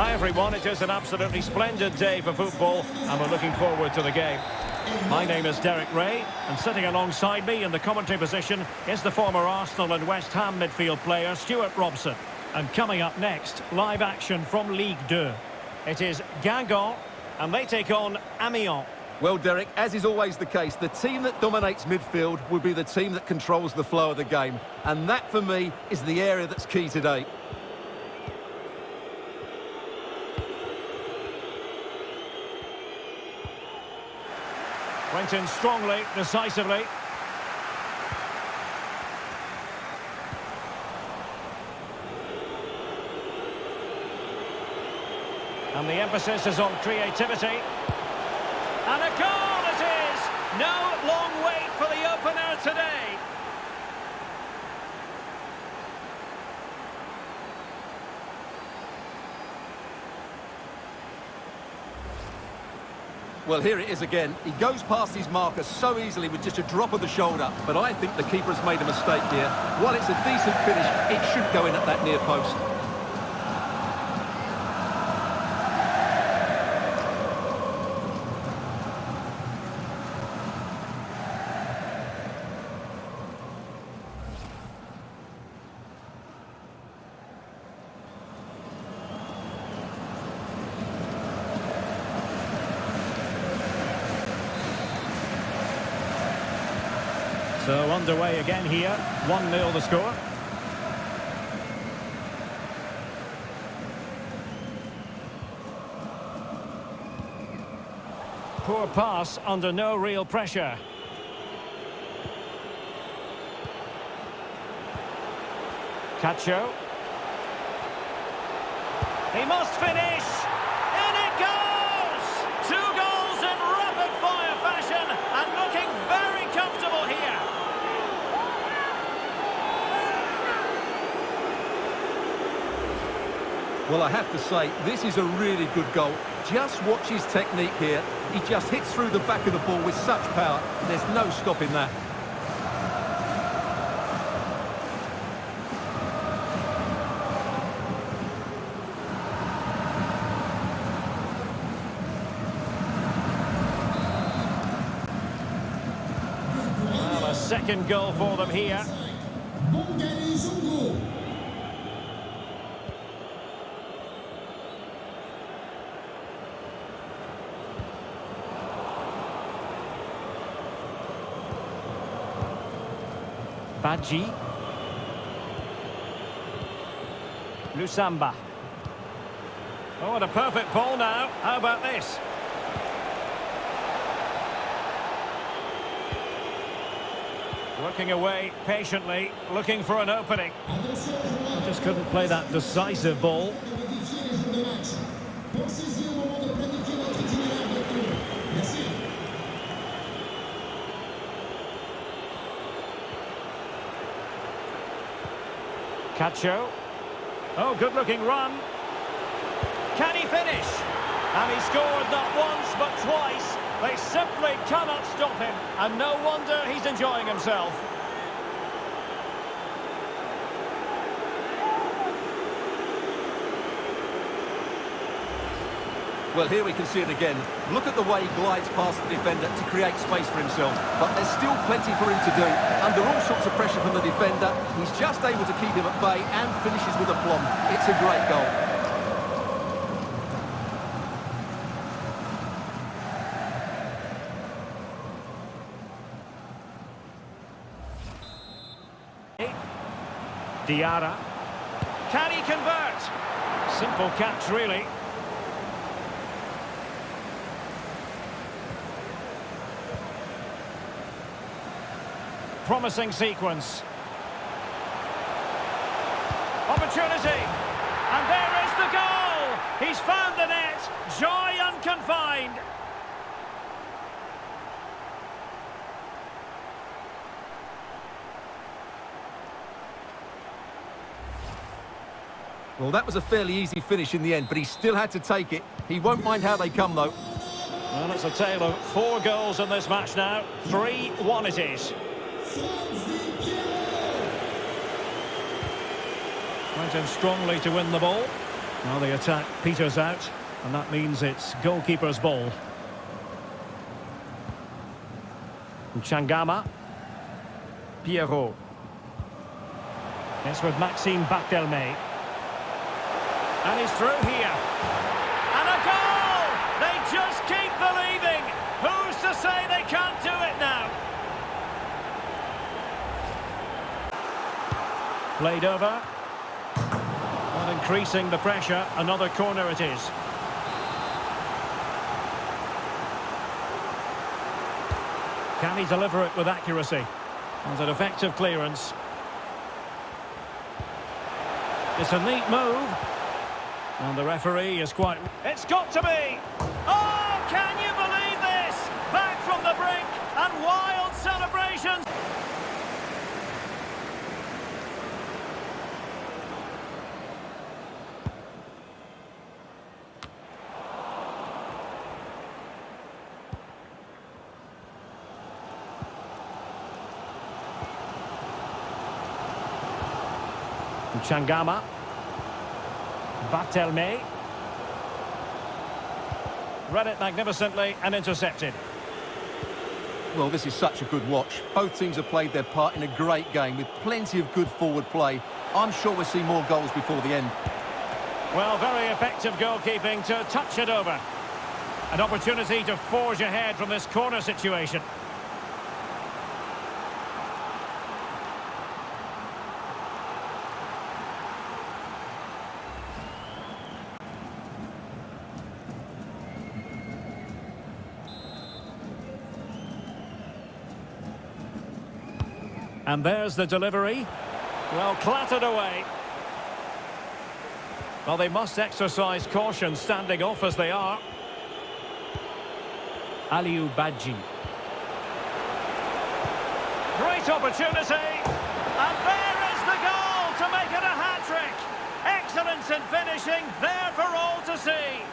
Hi everyone, it is an absolutely splendid day for football and we're looking forward to the game. My name is Derek Ray and sitting alongside me in the commentary position is the former Arsenal and West Ham midfield player Stuart Robson. And coming up next, live action from Ligue 2. It is Guingamp and they take on Amiens. Well, Derek, as is always the case, the team that dominates midfield will be the team that controls the flow of the game. And that, for me, is the area that's key today. Went in strongly, decisively. And the emphasis is on creativity. And a goal it is! No long wait for the opener today. Well, here it is again. He goes past his marker so easily with just a drop of the shoulder. But I think the keeper has made a mistake here. While it's a decent finish, it should go in at that near post. So underway again here, 1-0 the score. Poor pass under no real pressure. Cacho. He must finish! In it goes! 2 goals in rapid-fire fashion and looking very comfortable here. Well, I have to say, this is a really good goal. Just watch his technique here. He just hits through the back of the ball with such power. There's no stopping that. Well, a second goal for them here. Badji. Lusamba. Oh, and a perfect ball now. How about this? Working away patiently, looking for an opening. Just couldn't play that decisive ball. Cacho. Oh, good-looking run. Can he finish? And he scored not once, but twice. They simply cannot stop him. And no wonder he's enjoying himself. Well, here we can see it again. Look at the way he glides past the defender to create space for himself. But there's still plenty for him to do. Under all sorts of pressure from the defender, he's just able to keep him at bay and finishes with aplomb. It's a great goal. Diarra. Can he convert? Simple catch, really. Promising sequence. Opportunity. And there is the goal! He's found the net. Joy unconfined. Well, that was a fairly easy finish in the end, but he still had to take it. He won't mind how they come, though. Well, it's a tale of 4 goals in this match now. 3-1 it is. Went in strongly to win the ball. Well, the attack peters out, and that means it's goalkeeper's ball. Changama. Pierrot. It's with Maxime Barthelme. And he's through here. And a goal! They just keep believing. Who's to say they can't do it now? Played over. Not increasing the pressure. Another corner it is. Can he deliver it with accuracy? And an effective clearance. It's a neat move. And the referee is quite... It's got to be! Oh, can you believe this? Back from the brink and wild celebrations. Changama. Barthelme. Read it magnificently and intercepted. Well, this is such a good watch. Both teams have played their part in a great game with plenty of good forward play. I'm sure we'll see more goals before the end. Well, very effective goalkeeping to touch it over. An opportunity to forge ahead from this corner situation. And there's the delivery. Well, clattered away. Well, they must exercise caution standing off as they are. Aliou Badji. Great opportunity. And there is the goal to make it a hat-trick. Excellence in finishing, there for all to see.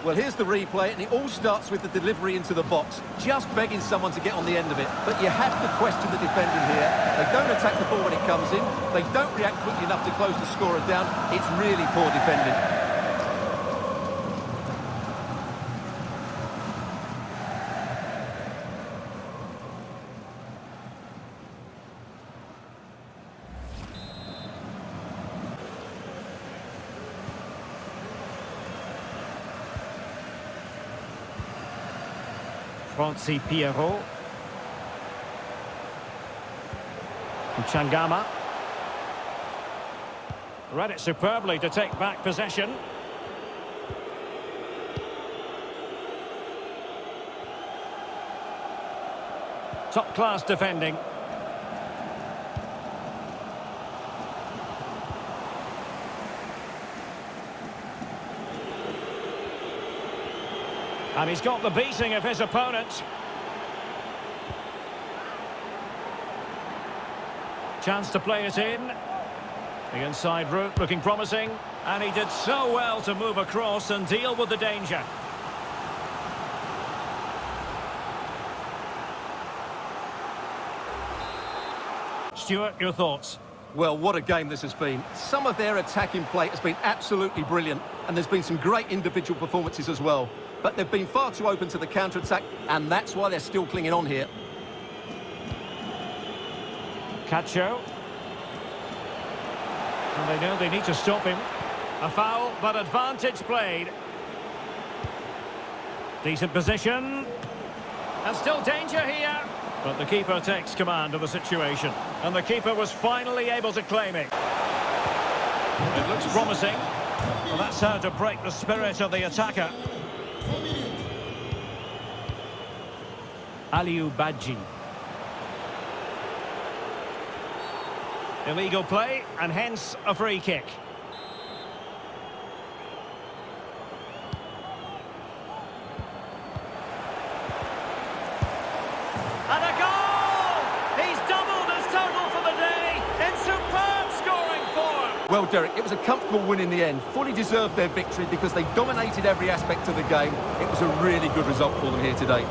Well, here's the replay, and it all starts with the delivery into the box, just begging someone to get on the end of it. But you have to question the defending here. They don't attack the ball when it comes in. They don't react quickly enough to close the scorer down. It's really poor defending. Francis Pierrot. Changama. Read it superbly to take back possession. Top-class defending. And he's got the beating of his opponent. Chance to play it in. The inside route looking promising. And he did so well to move across and deal with the danger. Stuart, your thoughts? Well, what a game this has been. Some of their attacking play has been absolutely brilliant, and there's been some great individual performances as well. But they've been far too open to the counter-attack, and that's why they're still clinging on here. Cacho. And they know they need to stop him. A foul, but advantage played. Decent position. And still danger here. But the keeper takes command of the situation. And the keeper was finally able to claim it. It looks promising. Well, that's how to break the spirit of the attacker. Aliou Badji. Illegal play, and hence a free kick. And a goal! He's doubled his total for the day in superb scoring form. Well, Derek, it was a comfortable win in the end. Fully deserved their victory because they dominated every aspect of the game. It was a really good result for them here today.